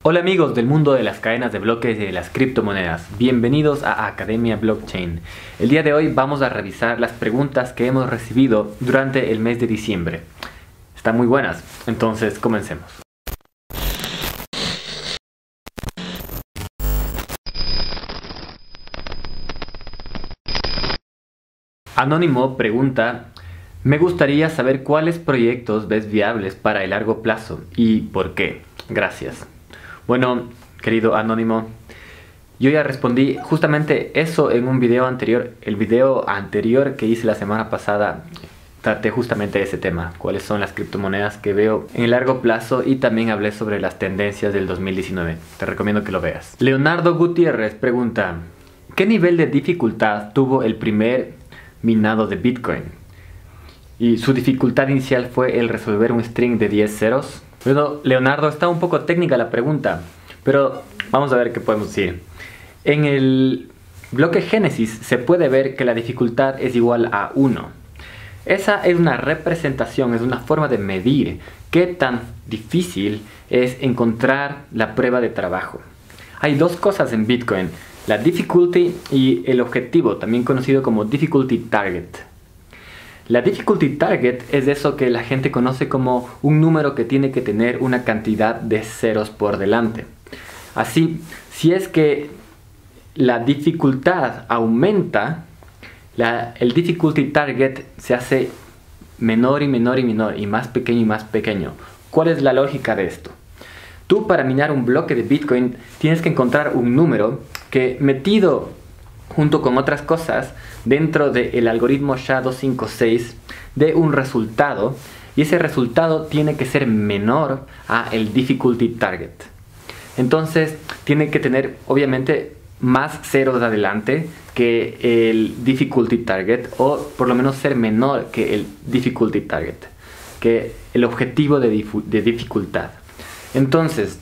Hola amigos del mundo de las cadenas de bloques y de las criptomonedas, bienvenidos a Academia Blockchain. El día de hoy vamos a revisar las preguntas que hemos recibido durante el mes de diciembre. Están muy buenas, entonces comencemos. Anónimo pregunta: me gustaría saber cuáles proyectos ves viables para el largo plazo y por qué. Gracias. Bueno, querido Anónimo, yo ya respondí justamente eso en un video anterior. El video anterior que hice la semana pasada traté justamente ese tema, cuáles son las criptomonedas que veo en el largo plazo, y también hablé sobre las tendencias del 2019. Te recomiendo que lo veas. Leonardo Gutiérrez pregunta: ¿qué nivel de dificultad tuvo el primer minado de Bitcoin? Y su dificultad inicial fue el resolver un string de 10 ceros. Bueno, Leonardo, está un poco técnica la pregunta, pero vamos a ver qué podemos decir. En el bloque Génesis se puede ver que la dificultad es igual a 1. Esa es una representación, es una forma de medir qué tan difícil es encontrar la prueba de trabajo. Hay dos cosas en Bitcoin: la difficulty y el objetivo, también conocido como difficulty target. La difficulty target es eso que la gente conoce como un número que tiene que tener una cantidad de ceros por delante. Así, si es que la dificultad aumenta, el difficulty target se hace menor y menor y menor, y más pequeño y más pequeño. ¿Cuál es la lógica de esto? Tú, para minar un bloque de Bitcoin, tienes que encontrar un número que, metido junto con otras cosas dentro del algoritmo SHA-256, dé un resultado, y ese resultado tiene que ser menor a el difficulty target. Entonces tiene que tener obviamente más ceros adelante que el difficulty target, o por lo menos ser menor que el difficulty target, que el objetivo de dificultad. Entonces,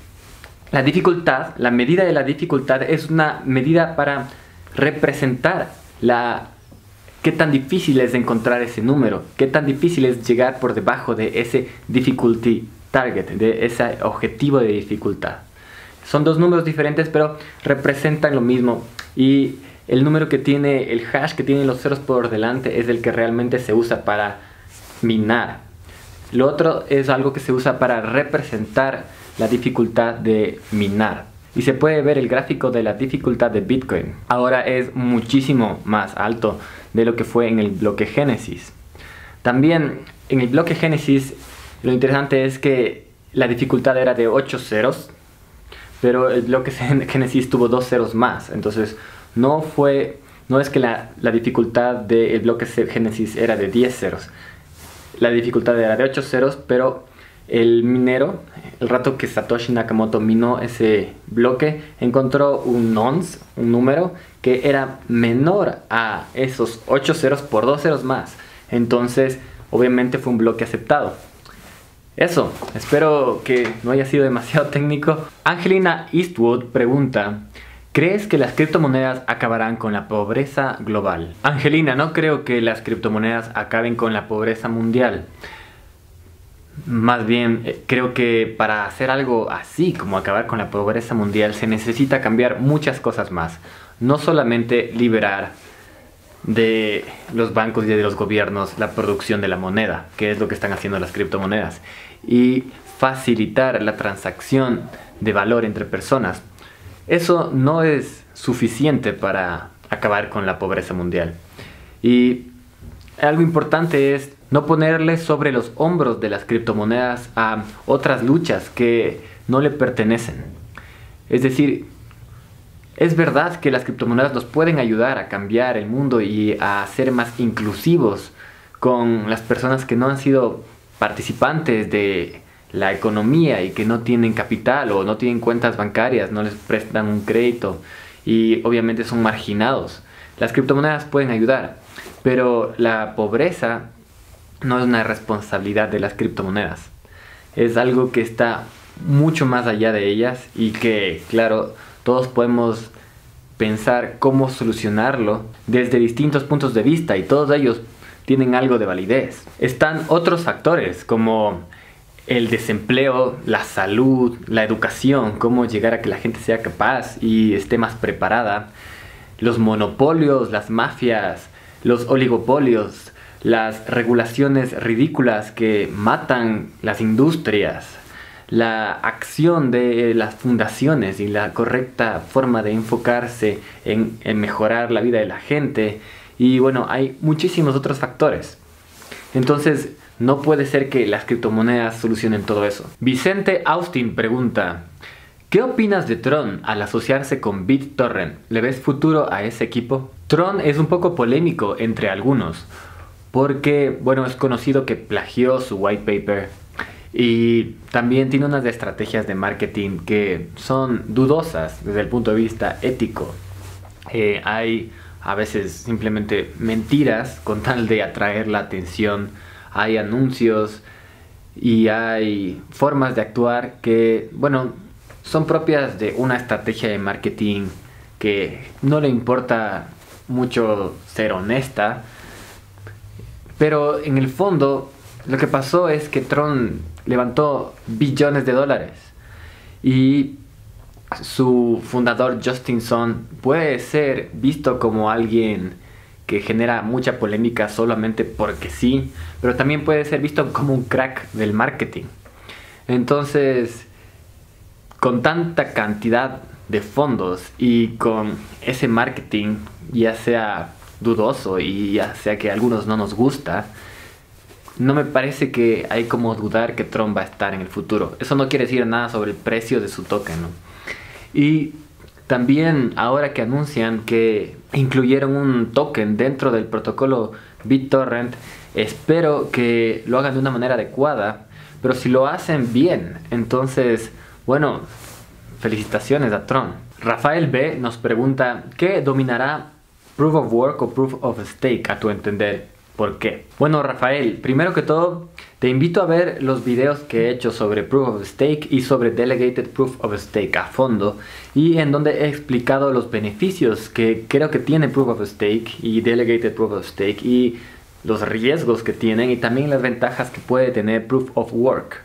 la dificultad, la medida de la dificultad, es una medida para representar qué tan difícil es encontrar ese número, qué tan difícil es llegar por debajo de ese difficulty target, de ese objetivo de dificultad. Son dos números diferentes, pero representan lo mismo, y el número que tiene el hash, que tiene los ceros por delante, es el que realmente se usa para minar. Lo otro es algo que se usa para representar la dificultad de minar. Y se puede ver el gráfico de la dificultad de Bitcoin. Ahora es muchísimo más alto de lo que fue en el bloque Génesis. También en el bloque Génesis lo interesante es que la dificultad era de 8 ceros, pero el bloque Génesis tuvo 2 ceros más. Entonces no es que la dificultad del bloque Génesis era de 10 ceros. La dificultad era de 8 ceros, pero el minero, el rato que Satoshi Nakamoto minó ese bloque, encontró un nonce, un número que era menor a esos 8 ceros por 2 ceros más. Entonces, obviamente fue un bloque aceptado. Eso, espero que no haya sido demasiado técnico. Angelina Eastwood pregunta: ¿crees que las criptomonedas acabarán con la pobreza global? Angelina, no creo que las criptomonedas acaben con la pobreza mundial. Más bien, creo que para hacer algo así como acabar con la pobreza mundial se necesita cambiar muchas cosas más. No solamente liberar de los bancos y de los gobiernos la producción de la moneda, que es lo que están haciendo las criptomonedas, y facilitar la transacción de valor entre personas. Eso no es suficiente para acabar con la pobreza mundial. Y algo importante es no ponerle sobre los hombros de las criptomonedas a otras luchas que no le pertenecen. Es decir, es verdad que las criptomonedas nos pueden ayudar a cambiar el mundo y a ser más inclusivos con las personas que no han sido participantes de la economía y que no tienen capital o no tienen cuentas bancarias, no les prestan un crédito y obviamente son marginados. Las criptomonedas pueden ayudar, pero la pobreza no es una responsabilidad de las criptomonedas. Es algo que está mucho más allá de ellas y que, claro, todos podemos pensar cómo solucionarlo desde distintos puntos de vista, y todos ellos tienen algo de validez. Están otros factores como el desempleo, la salud, la educación, cómo llegar a que la gente sea capaz y esté más preparada, los monopolios, las mafias, los oligopolios, las regulaciones ridículas que matan las industrias, la acción de las fundaciones y la correcta forma de enfocarse en mejorar la vida de la gente. Y bueno, hay muchísimos otros factores. Entonces, no puede ser que las criptomonedas solucionen todo eso. Vicente Austin pregunta: ¿qué opinas de Tron al asociarse con BitTorrent? ¿Le ves futuro a ese equipo? Tron es un poco polémico entre algunos, porque, bueno, es conocido que plagió su white paper y también tiene unas estrategias de marketing que son dudosas desde el punto de vista ético. Hay a veces simplemente mentiras con tal de atraer la atención, hay anuncios y hay formas de actuar que, bueno, son propias de una estrategia de marketing que no le importa mucho ser honesta, pero en el fondo lo que pasó es que Tron levantó billones de dólares y su fundador Justin Sun puede ser visto como alguien que genera mucha polémica solamente porque sí, pero también puede ser visto como un crack del marketing. Entonces, con tanta cantidad de fondos y con ese marketing, ya sea dudoso y ya sea que a algunos no nos gusta, no me parece que hay como dudar que Tron va a estar en el futuro. Eso no quiere decir nada sobre el precio de su token, ¿no? Y también ahora que anuncian que incluyeron un token dentro del protocolo BitTorrent, espero que lo hagan de una manera adecuada, pero si lo hacen bien, entonces, bueno, felicitaciones a Tron. Rafael B nos pregunta: ¿qué dominará Proof of Work o Proof of Stake a tu entender? ¿Por qué? Bueno, Rafael, primero que todo, te invito a ver los videos que he hecho sobre Proof of Stake y sobre Delegated Proof of Stake a fondo, y en donde he explicado los beneficios que creo que tiene Proof of Stake y Delegated Proof of Stake y los riesgos que tienen y también las ventajas que puede tener Proof of Work.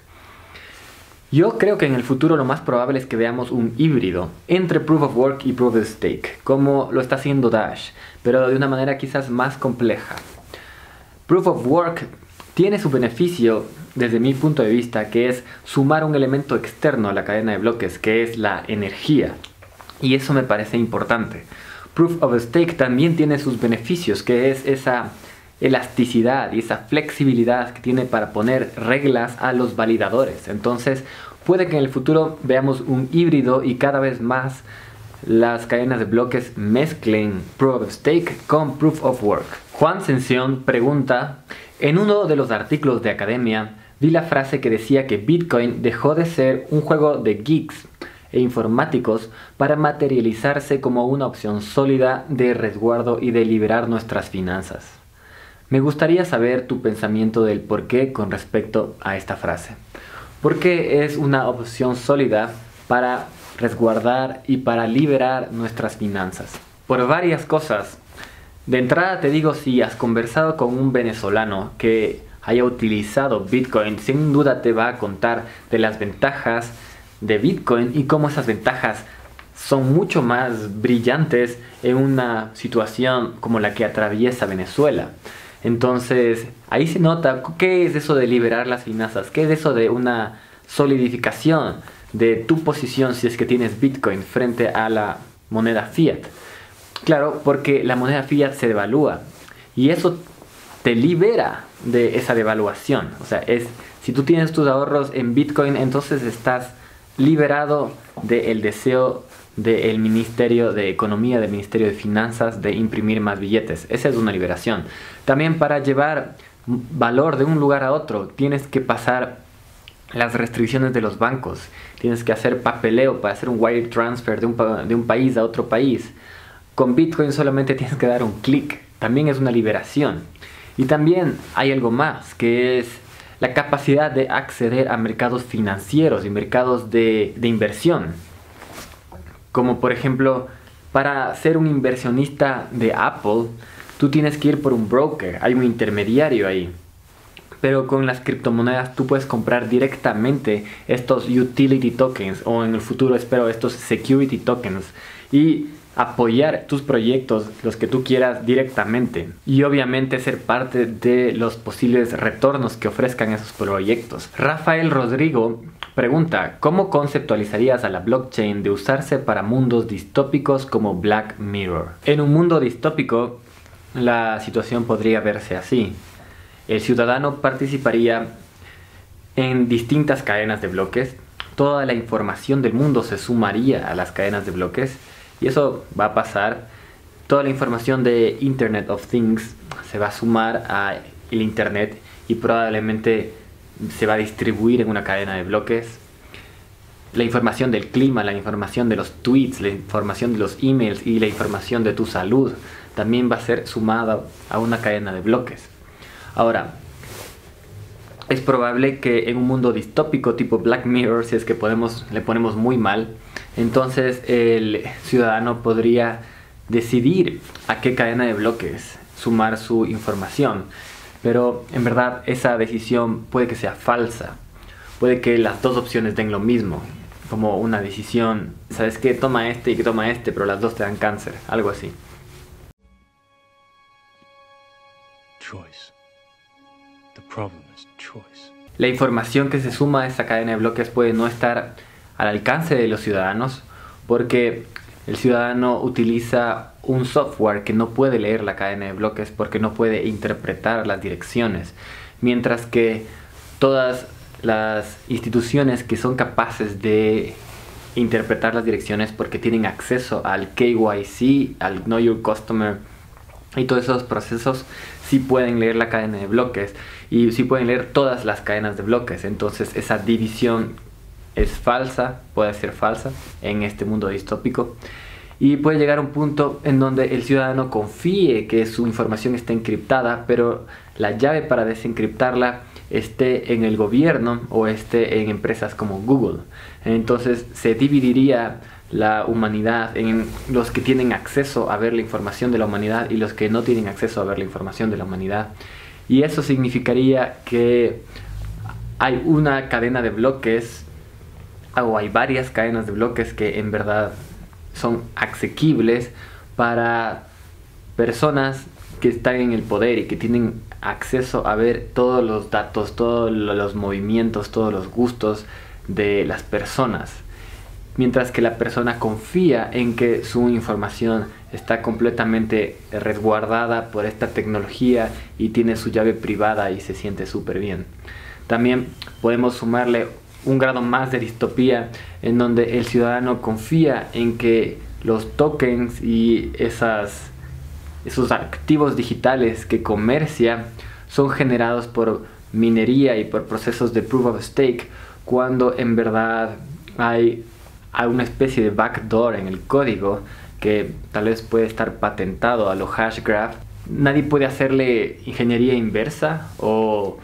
Yo creo que en el futuro lo más probable es que veamos un híbrido entre Proof of Work y Proof of Stake, como lo está haciendo Dash, pero de una manera quizás más compleja. Proof of Work tiene su beneficio desde mi punto de vista, que es sumar un elemento externo a la cadena de bloques, que es la energía. Y eso me parece importante. Proof of Stake también tiene sus beneficios, que es esa elasticidad y esa flexibilidad que tiene para poner reglas a los validadores. Entonces, puede que en el futuro veamos un híbrido y cada vez más las cadenas de bloques mezclen Proof of Stake con Proof of Work. Juan Sención pregunta: en uno de los artículos de Academia vi la frase que decía que Bitcoin dejó de ser un juego de geeks e informáticos para materializarse como una opción sólida de resguardo y de liberar nuestras finanzas. Me gustaría saber tu pensamiento del por qué con respecto a esta frase. ¿Por qué es una opción sólida para resguardar y para liberar nuestras finanzas? Por varias cosas. De entrada te digo, si has conversado con un venezolano que haya utilizado Bitcoin, sin duda te va a contar de las ventajas de Bitcoin y cómo esas ventajas son mucho más brillantes en una situación como la que atraviesa Venezuela. Entonces, ahí se nota qué es eso de liberar las finanzas, qué es eso de una solidificación de tu posición si es que tienes Bitcoin frente a la moneda fiat. Claro, porque la moneda fiat se devalúa y eso te libera de esa devaluación. O sea, si tú tienes tus ahorros en Bitcoin, entonces estás liberado del deseo del Ministerio de Economía, del Ministerio de Finanzas, de imprimir más billetes. Esa es una liberación. También para llevar valor de un lugar a otro, tienes que pasar las restricciones de los bancos. Tienes que hacer papeleo para hacer un wire transfer de un país a otro país. Con Bitcoin solamente tienes que dar un clic. También es una liberación. Y también hay algo más, que es la capacidad de acceder a mercados financieros y mercados de inversión. Como por ejemplo, para ser un inversionista de Apple, tú tienes que ir por un broker, hay un intermediario ahí. Pero con las criptomonedas tú puedes comprar directamente estos utility tokens, o en el futuro espero estos security tokens, y apoyar tus proyectos, los que tú quieras, directamente, y obviamente ser parte de los posibles retornos que ofrezcan esos proyectos. Rafael Rodrigo pregunta: ¿cómo conceptualizarías a la blockchain de usarse para mundos distópicos como Black Mirror? En un mundo distópico la situación podría verse así. El ciudadano participaría en distintas cadenas de bloques, toda la información del mundo se sumaría a las cadenas de bloques, y eso va a pasar. Toda la información de Internet of Things se va a sumar a el Internet y probablemente se va a distribuir en una cadena de bloques. La información del clima, la información de los tweets, la información de los emails y la información de tu salud también va a ser sumada a una cadena de bloques. Ahora, es probable que en un mundo distópico tipo Black Mirror, si es que le ponemos muy mal, entonces el ciudadano podría decidir a qué cadena de bloques sumar su información. Pero en verdad esa decisión puede que sea falsa. Puede que las dos opciones den lo mismo. Como una decisión, ¿sabes qué? Toma este y que toma este, pero las dos te dan cáncer. Algo así. Choice. The problem is choice. La información que se suma a esta cadena de bloques puede no estar al alcance de los ciudadanos, porque el ciudadano utiliza un software que no puede leer la cadena de bloques porque no puede interpretar las direcciones, mientras que todas las instituciones que son capaces de interpretar las direcciones porque tienen acceso al KYC, al Know Your Customer y todos esos procesos, sí pueden leer la cadena de bloques y sí pueden leer todas las cadenas de bloques. Entonces esa división es falsa, puede ser falsa en este mundo distópico, y puede llegar a un punto en donde el ciudadano confíe que su información está encriptada, pero la llave para desencriptarla esté en el gobierno o esté en empresas como Google. Entonces se dividiría la humanidad en los que tienen acceso a ver la información de la humanidad y los que no tienen acceso a ver la información de la humanidad. Y eso significaría que hay una cadena de bloques, o hay varias cadenas de bloques que en verdad son asequibles para personas que están en el poder y que tienen acceso a ver todos los datos, todos los movimientos, todos los gustos de las personas, mientras que la persona confía en que su información está completamente resguardada por esta tecnología y tiene su llave privada y se siente súper bien. También podemos sumarle un grado más de distopía en donde el ciudadano confía en que los tokens y esos activos digitales que comercia son generados por minería y por procesos de proof of stake, cuando en verdad hay una especie de backdoor en el código que tal vez puede estar patentado a lo Hashgraph. Nadie puede hacerle ingeniería inversa, o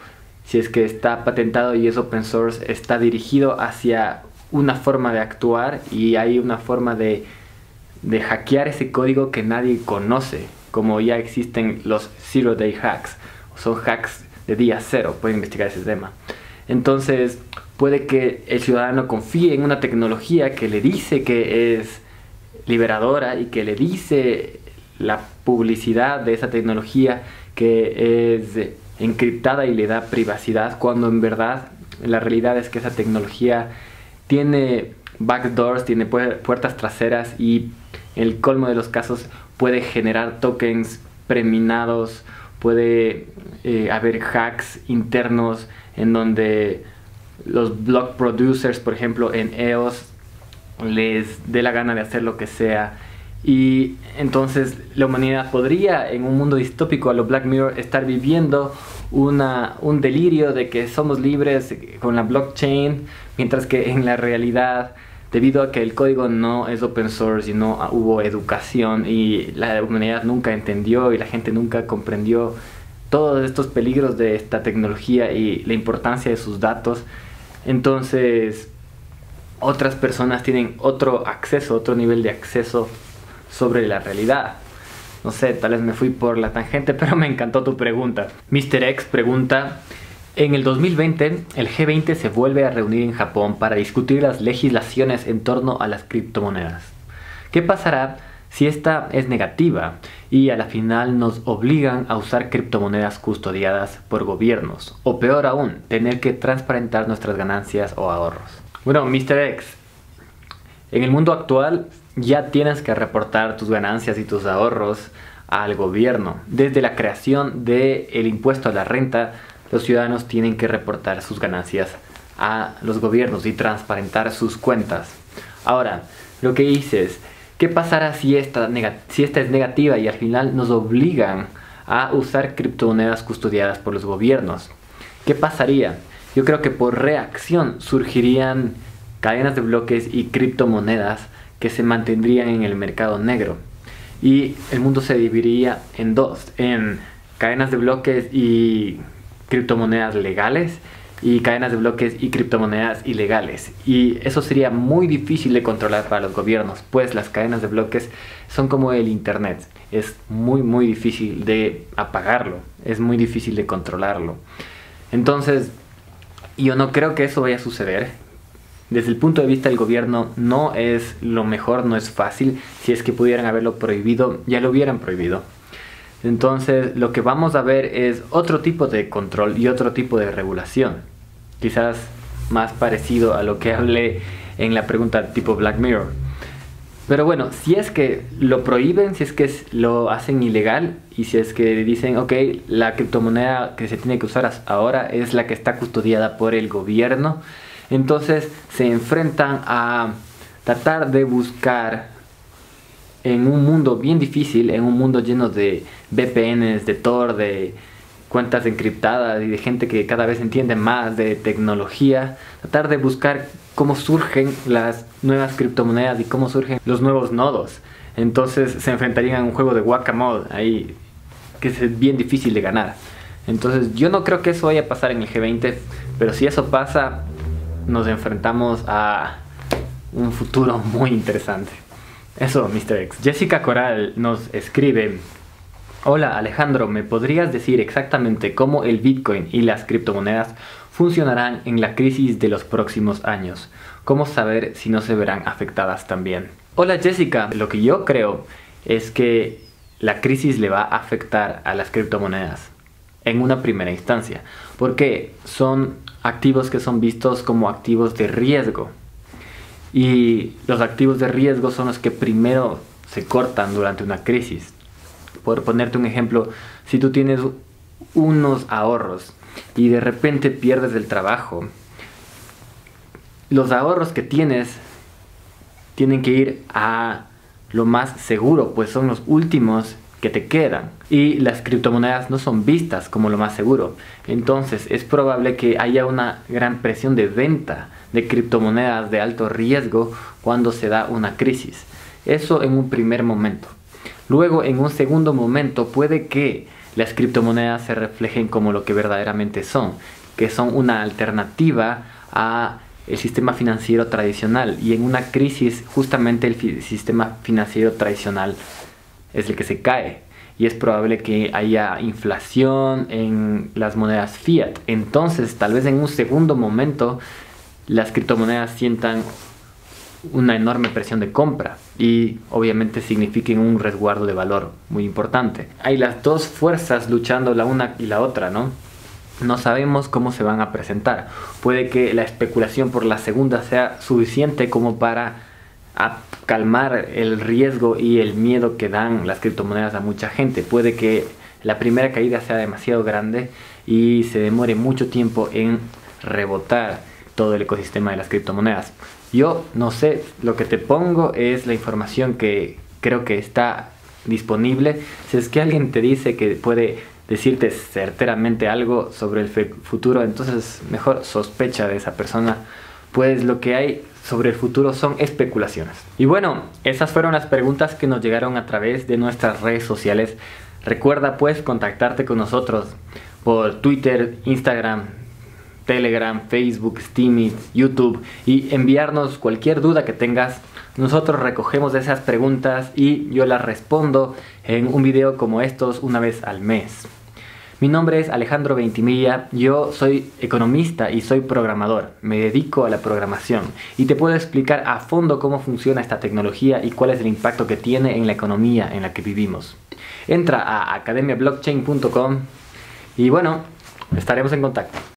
si es que está patentado y es open source, está dirigido hacia una forma de actuar y hay una forma de hackear ese código que nadie conoce, como ya existen los Zero Day Hacks, son hacks de día cero, pueden investigar ese tema. Entonces puede que el ciudadano confíe en una tecnología que le dice que es liberadora y que le dice la publicidad de esa tecnología que es encriptada y le da privacidad, cuando en verdad la realidad es que esa tecnología tiene backdoors, tiene puertas traseras y en el colmo de los casos puede generar tokens preminados, puede haber hacks internos en donde los block producers, por ejemplo en EOS, les dé la gana de hacer lo que sea. Y entonces la humanidad podría, en un mundo distópico a lo Black Mirror, estar viviendo un delirio de que somos libres con la blockchain, mientras que en la realidad, debido a que el código no es open source y no hubo educación y la humanidad nunca entendió y la gente nunca comprendió todos estos peligros de esta tecnología y la importancia de sus datos, entonces otras personas tienen otro acceso, otro nivel de acceso sobre la realidad. No sé, tal vez me fui por la tangente, pero me encantó tu pregunta. Mr. X pregunta: En el 2020, el G20 se vuelve a reunir en Japón para discutir las legislaciones en torno a las criptomonedas. ¿Qué pasará si esta es negativa y a la final nos obligan a usar criptomonedas custodiadas por gobiernos? O peor aún, tener que transparentar nuestras ganancias o ahorros. Bueno, Mr. X, en el mundo actual ya tienes que reportar tus ganancias y tus ahorros al gobierno. Desde la creación del impuesto a la renta, los ciudadanos tienen que reportar sus ganancias a los gobiernos y transparentar sus cuentas. Ahora, lo que dices, ¿qué pasará si esta es negativa y al final nos obligan a usar criptomonedas custodiadas por los gobiernos? ¿Qué pasaría? Yo creo que por reacción surgirían cadenas de bloques y criptomonedas que se mantendrían en el mercado negro. Y el mundo se dividiría en dos, en cadenas de bloques y criptomonedas legales y cadenas de bloques y criptomonedas ilegales, y eso sería muy difícil de controlar para los gobiernos, pues las cadenas de bloques son como el internet, es muy difícil de apagarlo, es muy difícil de controlarlo. Entonces yo no creo que eso vaya a suceder. Desde el punto de vista del gobierno no es lo mejor, no es fácil. Si es que pudieran haberlo prohibido, ya lo hubieran prohibido. Entonces lo que vamos a ver es otro tipo de control y otro tipo de regulación, quizás más parecido a lo que hablé en la pregunta tipo Black Mirror. Pero bueno, si es que lo prohíben, si es que lo hacen ilegal y si es que dicen, ok, la criptomoneda que se tiene que usar ahora es la que está custodiada por el gobierno, entonces se enfrentan a tratar de buscar en un mundo bien difícil, en un mundo lleno de VPNs, de Tor, de cuentas encriptadas y de gente que cada vez entiende más de tecnología, tratar de buscar cómo surgen las nuevas criptomonedas y cómo surgen los nuevos nodos. Entonces se enfrentarían a un juego de Whack-A-Mole ahí, que es bien difícil de ganar. Entonces yo no creo que eso vaya a pasar en el G20, pero si eso pasa, nos enfrentamos a un futuro muy interesante. Eso, Mr. X. Jessica Coral nos escribe: hola Alejandro, ¿me podrías decir exactamente cómo el Bitcoin y las criptomonedas funcionarán en la crisis de los próximos años? ¿Cómo saber si no se verán afectadas también? Hola Jessica, lo que yo creo es que la crisis le va a afectar a las criptomonedas en una primera instancia, porque son activos que son vistos como activos de riesgo. Y los activos de riesgo son los que primero se cortan durante una crisis. Por ponerte un ejemplo, si tú tienes unos ahorros y de repente pierdes el trabajo, los ahorros que tienes tienen que ir a lo más seguro, pues son los últimos que te quedan. Y las criptomonedas no son vistas como lo más seguro. Entonces es probable que haya una gran presión de venta de criptomonedas de alto riesgo cuando se da una crisis. Eso en un primer momento. Luego, en un segundo momento, puede que las criptomonedas se reflejen como lo que verdaderamente son, que son una alternativa a el sistema financiero tradicional. Y en una crisis, justamente el sistema financiero tradicional es el que se cae. Y es probable que haya inflación en las monedas fiat. Entonces, tal vez en un segundo momento, las criptomonedas sientan una enorme presión de compra y obviamente signifiquen un resguardo de valor muy importante. Hay las dos fuerzas luchando la una y la otra, ¿no? No sabemos cómo se van a presentar. Puede que la especulación por la segunda sea suficiente como para calmar el riesgo y el miedo que dan las criptomonedas a mucha gente. Puede que la primera caída sea demasiado grande y se demore mucho tiempo en rebotar todo el ecosistema de las criptomonedas. Yo no sé, lo que te pongo es la información que creo que está disponible. Si es que alguien te dice que puede decirte certeramente algo sobre el futuro, entonces mejor sospecha de esa persona, pues lo que hay sobre el futuro son especulaciones. Y bueno, esas fueron las preguntas que nos llegaron a través de nuestras redes sociales. Recuerda pues contactarte con nosotros por Twitter, Instagram, Telegram, Facebook, Steam, YouTube y enviarnos cualquier duda que tengas. Nosotros recogemos esas preguntas y yo las respondo en un video como estos una vez al mes. Mi nombre es Alejandro Ventimilla, yo soy economista y soy programador, me dedico a la programación y te puedo explicar a fondo cómo funciona esta tecnología y cuál es el impacto que tiene en la economía en la que vivimos. Entra a academiablockchain.com y bueno, estaremos en contacto.